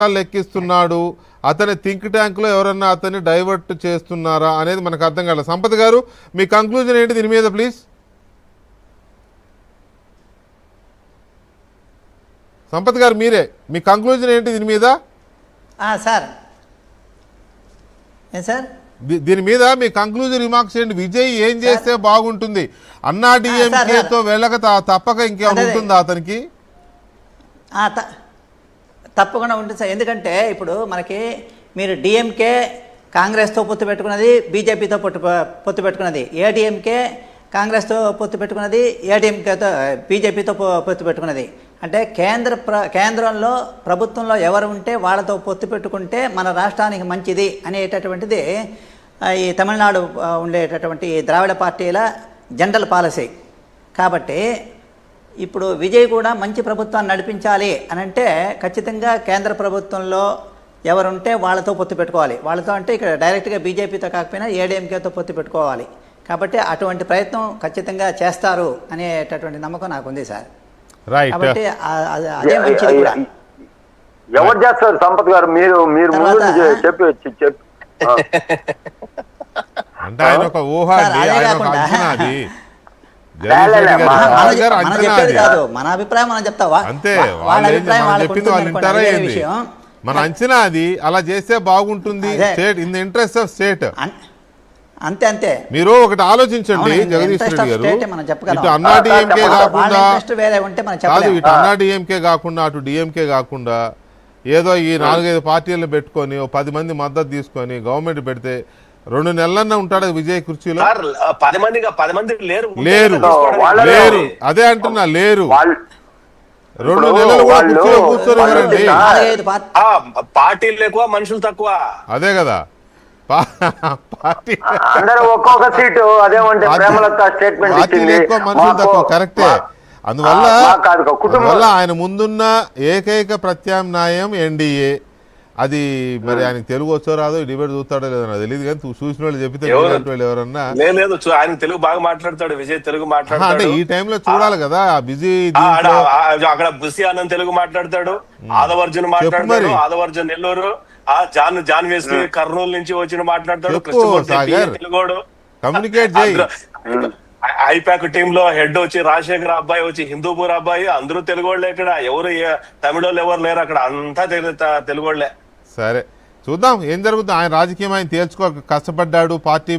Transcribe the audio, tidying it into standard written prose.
లెక్కిస్తున్నాడు, అతని థింక్ ట్యాంక్లో ఎవరన్నా అతన్ని డైవర్ట్ చేస్తున్నారా అనేది మనకు అర్థం కాలేదు. సంపత్ గారు, మీ కంక్లూజన్ ఏంటి దీని మీద ప్లీజ్? సంపత్ గారు మీరే, మీ కంక్లూజన్ ఏంటి దీని మీద? సార్ సార్ దీని మీద మీ కంక్లూజన్ రిమార్క్స్ ఏంటి? విజయ్ ఏం చేస్తే బాగుంటుంది? అన్నా డిఎంకేతో వెళ్ళక తప్పక ఇంకేమైనా ఉంటుందా అతనికి? తప్పకుండా ఉంటుంది సార్. ఎందుకంటే ఇప్పుడు మనకి మీరు డిఎంకే కాంగ్రెస్తో పొత్తు పెట్టుకున్నది, బీజేపీతో పొత్తు పెట్టుకున్నది, ఏడీఎంకే కాంగ్రెస్తో పొత్తు పెట్టుకున్నది, ఏడీఎంకేతో బీజేపీతో పొత్తు పెట్టుకున్నది. అంటే కేంద్రంలో ప్రభుత్వంలో ఎవరు ఉంటే వాళ్ళతో పొత్తు పెట్టుకుంటే మన రాష్ట్రానికి మంచిది అనేటటువంటిది ఈ తమిళనాడు ఉండేటటువంటి ద్రావిడ పార్టీల జనరల్ పాలసీ. కాబట్టి ఇప్పుడు విజయ్ కూడా మంచి ప్రభుత్వాన్ని నడిపించాలి అని అంటే ఖచ్చితంగా కేంద్ర ప్రభుత్వంలో ఎవరుంటే వాళ్ళతో పొత్తు పెట్టుకోవాలి. వాళ్ళతో అంటే ఇక్కడ డైరెక్ట్గా బీజేపీతో కాకపోయినా ఏడీఎంకేతో పొత్తు పెట్టుకోవాలి. కాబట్టి అటువంటి ప్రయత్నం ఖచ్చితంగా చేస్తారు అనేటటువంటి నమ్మకం నాకు ఉంది సార్. కాబట్టి అదే మంచిది కూడా. ఎవరు చేస్తారు సంపత్ గారు? మీరు చెప్పి అంటే ఆయన ఒక ఊహ, మన అభిప్రాయం మనం చెప్తావా? అంతే, చెప్పింది వాళ్ళు వింటారా ఏంది? మన అంచనా అది. అలా చేస్తే బాగుంటుంది state, in the interest of state. అంతే అంతే. మీరు ఒకటి ఆలోచించండి జగదీష్ రెడ్డి గారు, ఇటు అన్నా డిఎంకే కాకుండా కాదు, ఇటు అన్నా డిఎంకే కాకుండా అటు డిఎంకే కాకుండా ఏదో ఈ 4-5 పార్టీలను పెట్టుకొని 10 మంది మద్దతు తీసుకొని గవర్నమెంట్ పెడితే 2 నెలలన్నా ఉంటాడు విజయ్ కుర్చీలో? 10 మంది లేరు. అదే అంటున్నా, లేరు. 2 నెలలు కూడా కుర్చీలో కూర్చోరు. పార్టీలు ఎక్కువ, మనుషులు తక్కువ. అదే కదా, అందరూ ఒక్కొక్క సీటు. అదేమంటే ప్రేమలత స్టేట్మెంట్ ఇచ్చింది, మనుషులు తక్కువ. కరెక్టే. అందువల్ల ఆయన ముందున్న ఏకైక ప్రత్యామ్నాయం ఎన్డీఏ. అది మరి ఆయనకు తెలుగు వచ్చో రాదో, డిబేట్ చూస్తాడో లేదో నాకు తెలియదు, కానీ చూసిన వాళ్ళు చెప్తే ఎవరన్నా లేదు, ఆయన తెలుగు బాగా మాట్లాడతాడు. విజయ్ తెలుగు మాట్లాడతాడు. అంటే ఈ టైంలో చూడాలి కదా, బిజీ అక్కడ బుసి ఆనంద్ తెలుగు మాట్లాడతాడు, ఆదవర్జున్ మాట్లాడతాడు, ఆదవర్జున్ నెల్లూరు, జాన్ వేసి కర్నూలు నుంచి వచ్చి మాట్లాడతాడు, తెలుగోడు. కమ్యూనికేట్ చేయి. ఐపాక్ టీమ్ లో హెడ్ వచ్చి రాజశేఖర్ అబ్బాయి వచ్చి హిందూపూర్ అబ్బాయి, అందరూ తెలుగోళ్లే. ఇక్కడ ఎవరు తమిళోళ్ళు ఎవరు లేరు, అక్కడ అంతా తెలుగోళ్లే. సరే, చూద్దాం ఏం జరుగుతుంది. ఆయన రాజకీయం ఆయన తేల్చుకో కష్టపడ్డాడు, పార్టీ